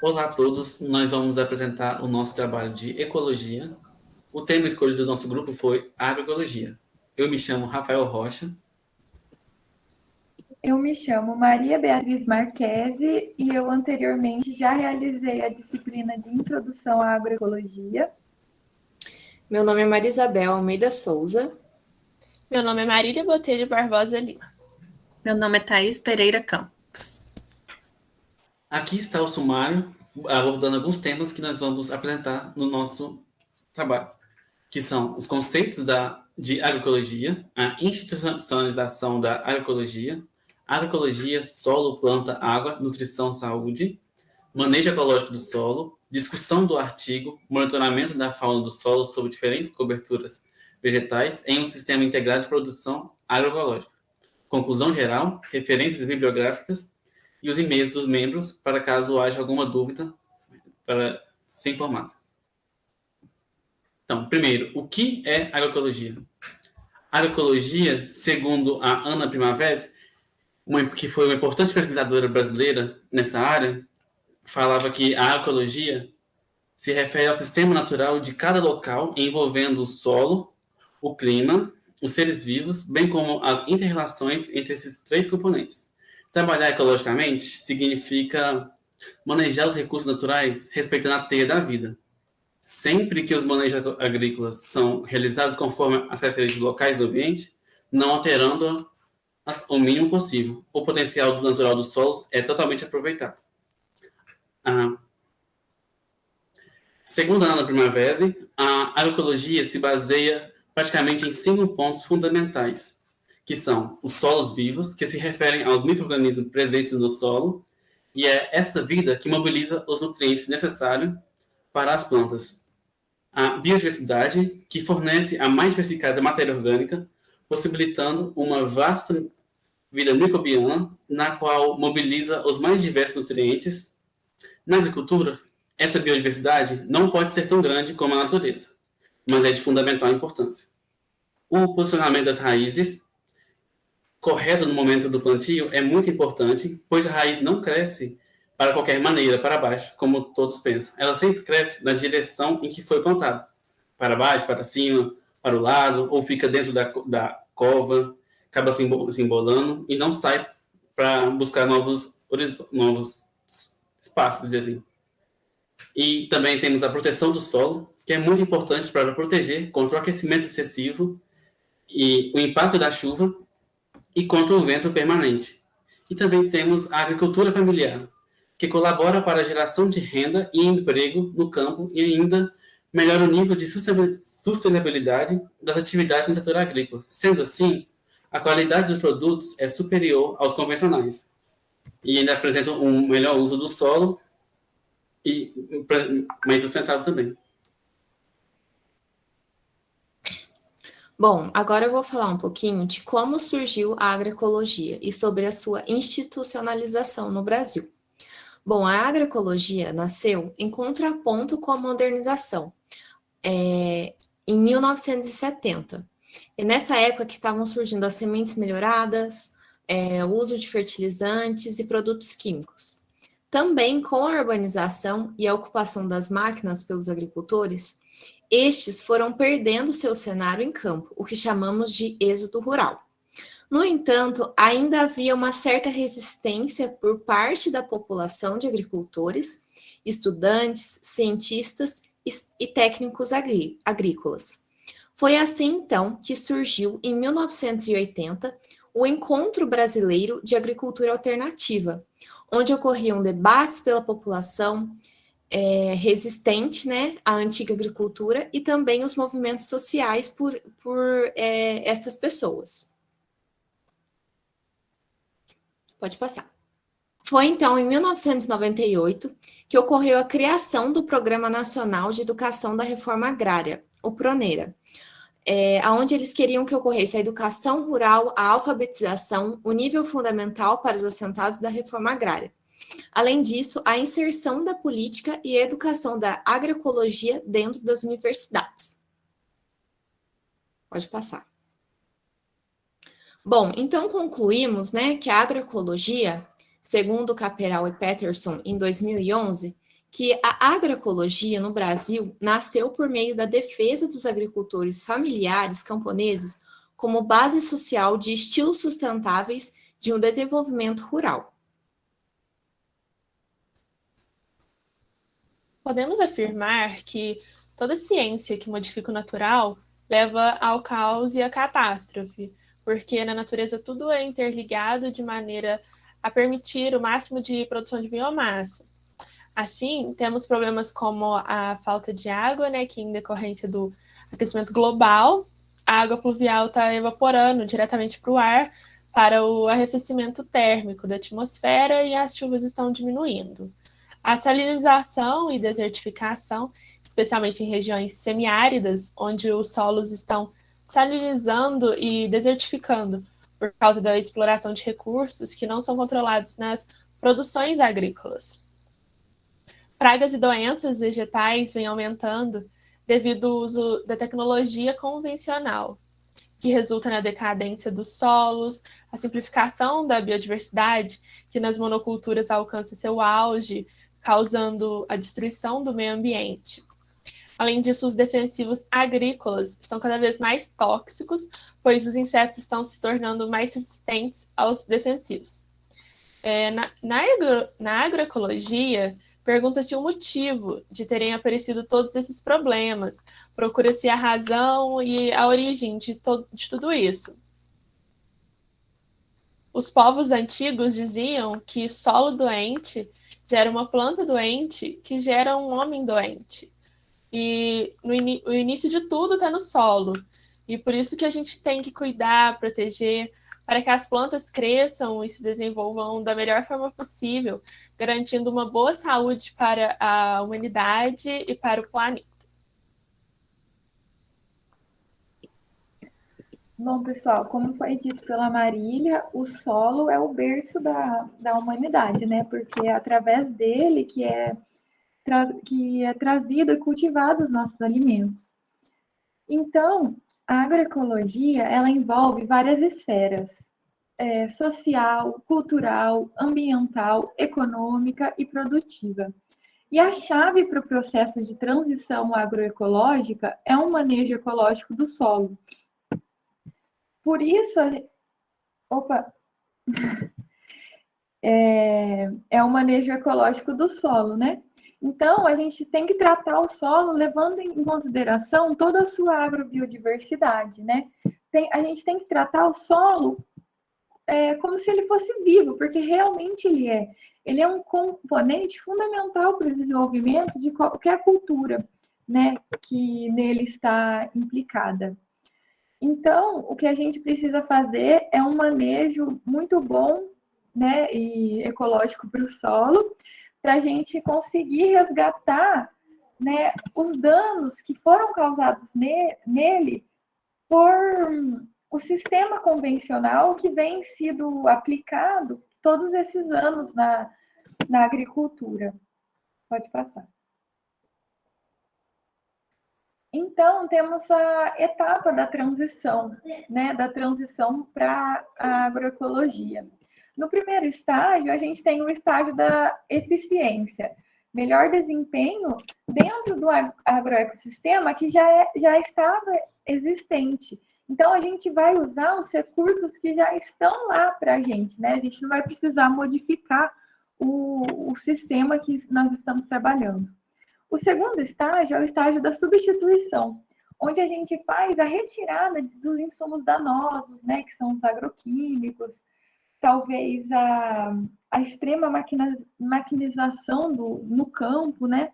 Olá a todos, nós vamos apresentar o nosso trabalho de ecologia. O tema escolhido do nosso grupo foi agroecologia. Eu me chamo Rafael Rocha. Eu me chamo Maria Beatriz Marquesi e eu anteriormente já realizei a disciplina de Introdução à Agroecologia. Meu nome é Maria Isabel Almeida Souza. Meu nome é Marília Botelho Barbosa Lima. Meu nome é Thaís Pereira Campos. Aqui está o sumário, abordando alguns temas que nós vamos apresentar no nosso trabalho, que são os conceitos de agroecologia, a institucionalização da agroecologia, solo, planta, água, nutrição, saúde, manejo ecológico do solo, discussão do artigo, monitoramento da fauna do solo sob diferentes coberturas vegetais em um sistema integrado de produção agroecológica. Conclusão geral, referências bibliográficas e os e-mails dos membros para caso haja alguma dúvida para ser informado. Então, primeiro, o que é agroecologia? Agroecologia, segundo a Ana Primavera, que foi uma importante pesquisadora brasileira nessa área, falava que a agroecologia se refere ao sistema natural de cada local envolvendo o solo, o clima, os seres vivos, bem como as interrelações entre esses três componentes. Trabalhar ecologicamente significa manejar os recursos naturais respeitando a teia da vida. Sempre que os manejos agrícolas são realizados conforme as características locais do ambiente, não alterando-as o mínimo possível, o potencial natural dos solos é totalmente aproveitado. Segundo a Ana Primavera, a agroecologia se baseia praticamente em 5 pontos fundamentais, que são os solos vivos, que se referem aos micro-organismos presentes no solo, e é essa vida que mobiliza os nutrientes necessários para as plantas. A biodiversidade, que fornece a mais diversificada matéria orgânica, possibilitando uma vasta vida microbiana, na qual mobiliza os mais diversos nutrientes. Na agricultura, essa biodiversidade não pode ser tão grande como a natureza, mas é de fundamental importância. O posicionamento das raízes correto no momento do plantio é muito importante, pois a raiz não cresce para qualquer maneira, para baixo, como todos pensam. Ela sempre cresce na direção em que foi plantada. Para baixo, para cima, para o lado, ou fica dentro da cova, acaba se embolando e não sai para buscar novos espaços, dizer assim. E também temos a proteção do solo, que é muito importante para proteger contra o aquecimento excessivo e o impacto da chuva e contra o vento permanente. E também temos a agricultura familiar, que colabora para a geração de renda e emprego no campo e ainda melhora o nível de sustentabilidade das atividades no setor agrícola. Sendo assim, a qualidade dos produtos é superior aos convencionais e ainda apresentam um melhor uso do solo e mais sustentável também. Bom, agora eu vou falar um pouquinho de como surgiu a agroecologia e sobre a sua institucionalização no Brasil. Bom, a agroecologia nasceu em contraponto com a modernização, em 1970. E nessa época que estavam surgindo as sementes melhoradas, o uso de fertilizantes e produtos químicos. Também com a urbanização e a ocupação das máquinas pelos agricultores, estes foram perdendo seu cenário em campo, o que chamamos de êxodo rural. No entanto, ainda havia uma certa resistência por parte da população de agricultores, estudantes, cientistas e técnicos agrícolas. Foi assim, então, que surgiu, em 1980, o Encontro Brasileiro de Agricultura Alternativa, onde ocorriam debates pela população resistente, né, à antiga agricultura e também os movimentos sociais por essas pessoas. Pode passar. Foi, então, em 1998, que ocorreu a criação do Programa Nacional de Educação da Reforma Agrária, o PRONERA, onde eles queriam que ocorresse a educação rural, a alfabetização, o nível fundamental para os assentados da reforma agrária. Além disso, a inserção da política e a educação da agroecologia dentro das universidades. Pode passar. Bom, então concluímos, né, que a agroecologia, segundo Caperal e Peterson, em 2011, que a agroecologia no Brasil nasceu por meio da defesa dos agricultores familiares camponeses como base social de estilos sustentáveis de um desenvolvimento rural. Podemos afirmar que toda ciência que modifica o natural leva ao caos e à catástrofe, porque na natureza tudo é interligado de maneira a permitir o máximo de produção de biomassa. Assim, temos problemas como a falta de água, né, que em decorrência do aquecimento global, a água pluvial está evaporando diretamente para o ar para o arrefecimento térmico da atmosfera e as chuvas estão diminuindo. A salinização e desertificação, especialmente em regiões semiáridas, onde os solos estão salinizando e desertificando por causa da exploração de recursos que não são controlados nas produções agrícolas. Pragas e doenças vegetais vêm aumentando devido ao uso da tecnologia convencional, que resulta na decadência dos solos, a simplificação da biodiversidade, que nas monoculturas alcança seu auge, causando a destruição do meio ambiente. Além disso, os defensivos agrícolas estão cada vez mais tóxicos, pois os insetos estão se tornando mais resistentes aos defensivos. Na agroecologia, pergunta-se o motivo de terem aparecido todos esses problemas, procura-se a razão e a origem de tudo isso. Os povos antigos diziam que solo doente gera uma planta doente que gera um homem doente. E o início de tudo está no solo. E por isso que a gente tem que cuidar, proteger, para que as plantas cresçam e se desenvolvam da melhor forma possível, garantindo uma boa saúde para a humanidade e para o planeta. Bom, pessoal, como foi dito pela Marília, o solo é o berço da humanidade, né? Porque é através dele que é trazido e cultivado os nossos alimentos. Então, a agroecologia, ela envolve várias esferas, social, cultural, ambiental, econômica e produtiva. E a chave para o processo de transição agroecológica é um manejo ecológico do solo. Por isso, é o manejo ecológico do solo, né? Então, a gente tem que tratar o solo levando em consideração toda a sua agrobiodiversidade, né? A gente tem que tratar o solo como se ele fosse vivo, porque realmente ele é. Ele é um componente fundamental para o desenvolvimento de qualquer cultura, né, que nele está implicada. Então, o que a gente precisa fazer é um manejo muito bom, né, e ecológico para o solo, para a gente conseguir resgatar, né, os danos que foram causados nele por o sistema convencional que vem sido aplicado todos esses anos na agricultura. Pode passar. Então, temos a etapa da transição, né, da transição para a agroecologia. No primeiro estágio, a gente tem o estágio da eficiência, melhor desempenho dentro do agroecossistema que já estava existente. Então, a gente vai usar os recursos que já estão lá para a gente, né? A gente não vai precisar modificar o sistema que nós estamos trabalhando. O segundo estágio é o estágio da substituição, onde a gente faz a retirada dos insumos danosos, né, que são os agroquímicos, talvez a extrema maquinização no campo, né,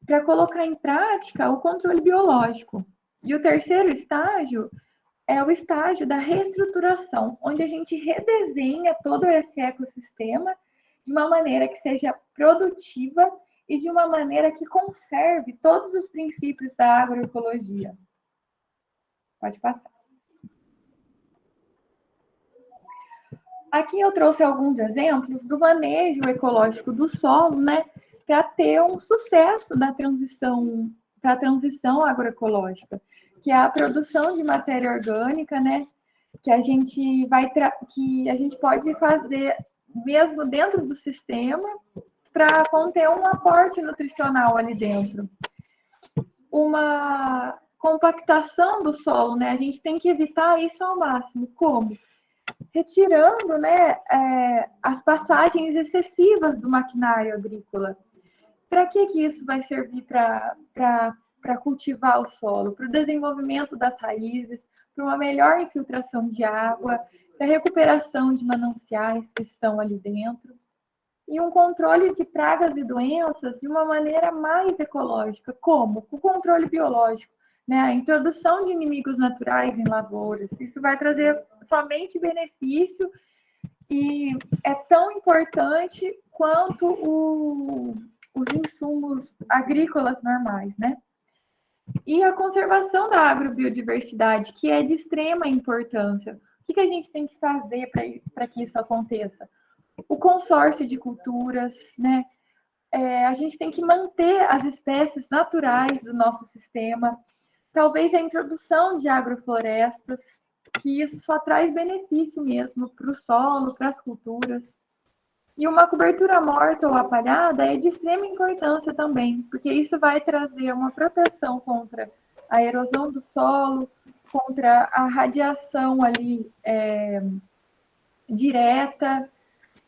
para colocar em prática o controle biológico. E o terceiro estágio é o estágio da reestruturação, onde a gente redesenha todo esse ecossistema de uma maneira que seja produtiva e de uma maneira que conserve todos os princípios da agroecologia. Pode passar. Aqui eu trouxe alguns exemplos do manejo ecológico do solo, né, para ter um sucesso da transição para a transição agroecológica, que é a produção de matéria orgânica, né, que a gente pode fazer mesmo dentro do sistema, para conter um aporte nutricional ali dentro. Uma compactação do solo, né? A gente tem que evitar isso ao máximo. Como? Retirando, né, as passagens excessivas do maquinário agrícola. Para que isso vai servir para cultivar o solo? Para o desenvolvimento das raízes, para uma melhor infiltração de água, para a recuperação de mananciais que estão ali dentro, e um controle de pragas e doenças de uma maneira mais ecológica. Como? Com o controle biológico, né? A introdução de inimigos naturais em lavouras. Isso vai trazer somente benefício e é tão importante quanto os insumos agrícolas normais, né? E a conservação da agrobiodiversidade, que é de extrema importância. O que a gente tem que fazer para que isso aconteça? O consórcio de culturas, né? A gente tem que manter as espécies naturais do nosso sistema, talvez a introdução de agroflorestas, que isso só traz benefício mesmo para o solo, para as culturas. E uma cobertura morta ou apalhada é de extrema importância também, porque isso vai trazer uma proteção contra a erosão do solo, contra a radiação ali direta.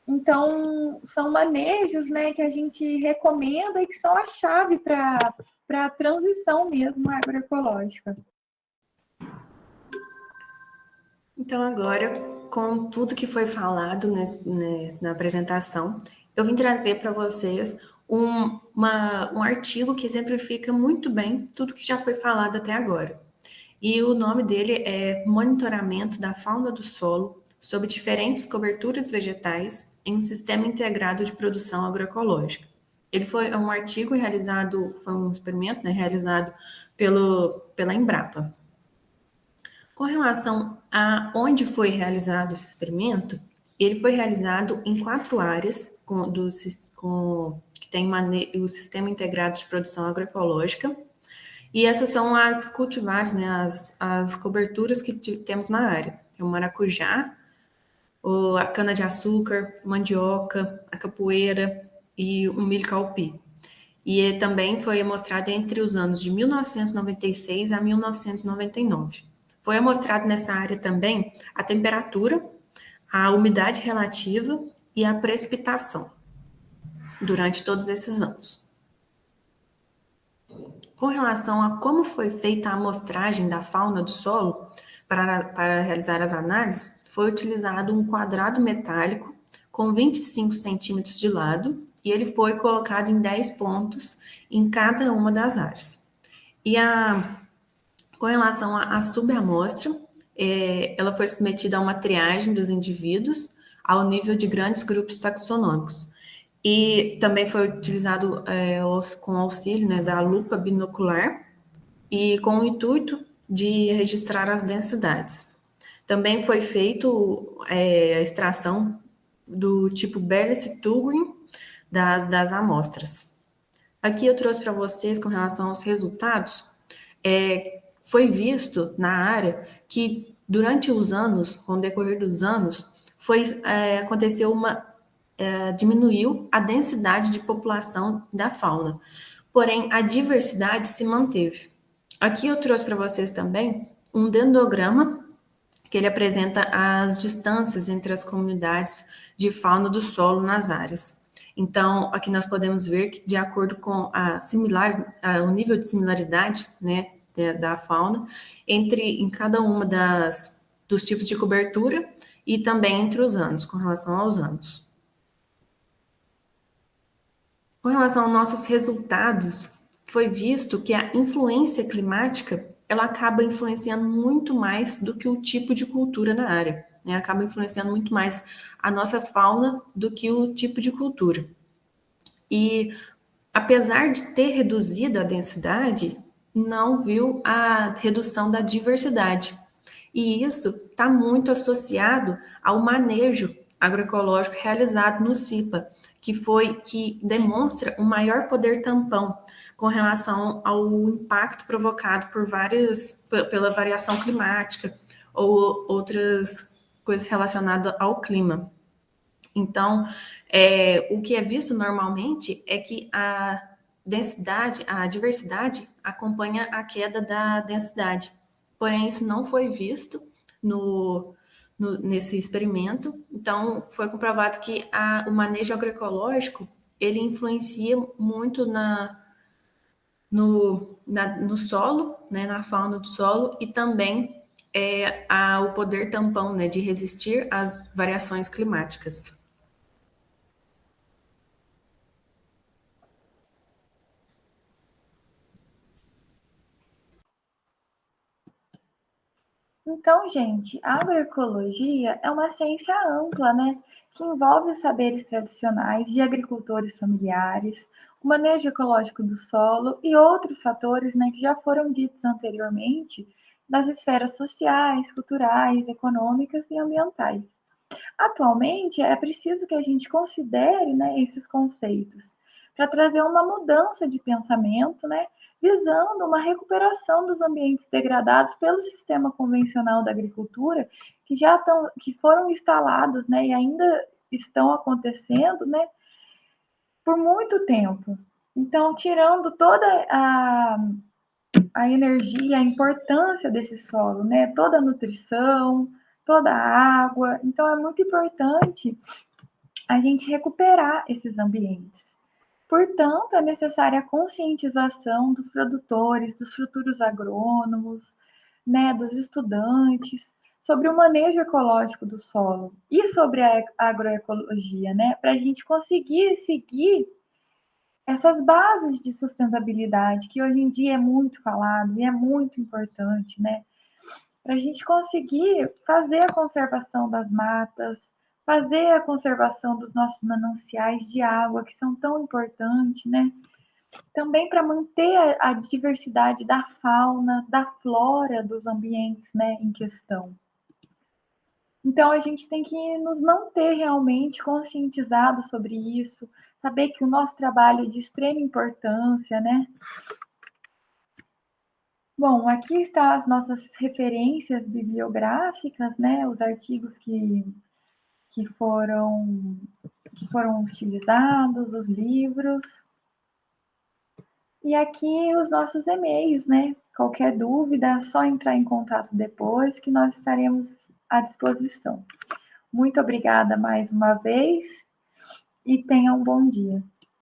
Então, são manejos, né, que a gente recomenda e que são a chave para a transição mesmo agroecológica. Então, agora, com tudo que foi falado na apresentação, eu vim trazer para vocês um artigo que exemplifica muito bem tudo que já foi falado até agora. E o nome dele é Monitoramento da Fauna do Solo sob diferentes coberturas vegetais em um sistema integrado de produção agroecológica. Ele foi um artigo realizado, foi um experimento, né, realizado pela Embrapa. Com relação a onde foi realizado esse experimento, ele foi realizado em 4 áreas que tem o Sistema Integrado de Produção Agroecológica, e essas são as cultivares, né, as coberturas que temos na área. É o maracujá, a cana-de-açúcar, mandioca, a capoeira e o milho caupi. E também foi amostrado entre os anos de 1996 a 1999. Foi amostrado nessa área também a temperatura, a umidade relativa e a precipitação durante todos esses anos. Com relação a como foi feita a amostragem da fauna do solo para realizar as análises, foi utilizado um quadrado metálico com 25 centímetros de lado e ele foi colocado em 10 pontos em cada uma das áreas. E com relação à subamostra, ela foi submetida a uma triagem dos indivíduos ao nível de grandes grupos taxonômicos. E também foi utilizado com auxílio, né, da lupa binocular e com o intuito de registrar as densidades. Também foi feito a extração do tipo Berlessi-Tugrin das amostras. Aqui eu trouxe para vocês, com relação aos resultados, foi visto na área que durante os anos, com o decorrer dos anos, aconteceu diminuiu a densidade de população da fauna, porém a diversidade se manteve. Aqui eu trouxe para vocês também um dendrograma que ele apresenta as distâncias entre as comunidades de fauna do solo nas áreas. Então, aqui nós podemos ver que, de acordo com o nível de similaridade, né, da fauna, em cada uma dos tipos de cobertura e também entre os anos, com relação aos anos. Com relação aos nossos resultados, foi visto que a influência climática ela acaba influenciando muito mais do que o tipo de cultura na área, né? Acaba influenciando muito mais a nossa fauna do que o tipo de cultura. E, apesar de ter reduzido a densidade, não viu a redução da diversidade. E isso está muito associado ao manejo agroecológico realizado no CIPA, que demonstra um maior poder tampão com relação ao impacto provocado pela variação climática ou outras coisas relacionadas ao clima. Então, o que é visto normalmente é que a diversidade acompanha a queda da densidade. Porém, isso não foi visto nesse experimento. Então, foi comprovado que o manejo agroecológico, ele influencia muito no solo, né, na fauna do solo, e também o poder tampão, né, de resistir às variações climáticas. Então, gente, a agroecologia é uma ciência ampla, né? Que envolve os saberes tradicionais de agricultores familiares, o manejo ecológico do solo e outros fatores, né, que já foram ditos anteriormente das esferas sociais, culturais, econômicas e ambientais. Atualmente, é preciso que a gente considere, né, esses conceitos para trazer uma mudança de pensamento, né, visando uma recuperação dos ambientes degradados pelo sistema convencional da agricultura, que foram instalados, né, e ainda estão acontecendo, né, por muito tempo. Então, tirando toda a energia, a importância desse solo, né, toda a nutrição, toda a água. Então, é muito importante a gente recuperar esses ambientes. Portanto, é necessária a conscientização dos produtores, dos futuros agrônomos, né, dos estudantes, sobre o manejo ecológico do solo e sobre a agroecologia, né, para a gente conseguir seguir essas bases de sustentabilidade que hoje em dia é muito falado e é muito importante, né, para a gente conseguir fazer a conservação das matas, fazer a conservação dos nossos mananciais de água, que são tão importantes, né? Também para manter a diversidade da fauna, da flora dos ambientes, né, em questão. Então, a gente tem que nos manter realmente conscientizados sobre isso, saber que o nosso trabalho é de extrema importância, né? Bom, aqui estão as nossas referências bibliográficas, né? Os artigos que foram utilizados, os livros. E aqui os nossos e-mails, né? Qualquer dúvida, é só entrar em contato depois que nós estaremos à disposição. Muito obrigada mais uma vez e tenha um bom dia.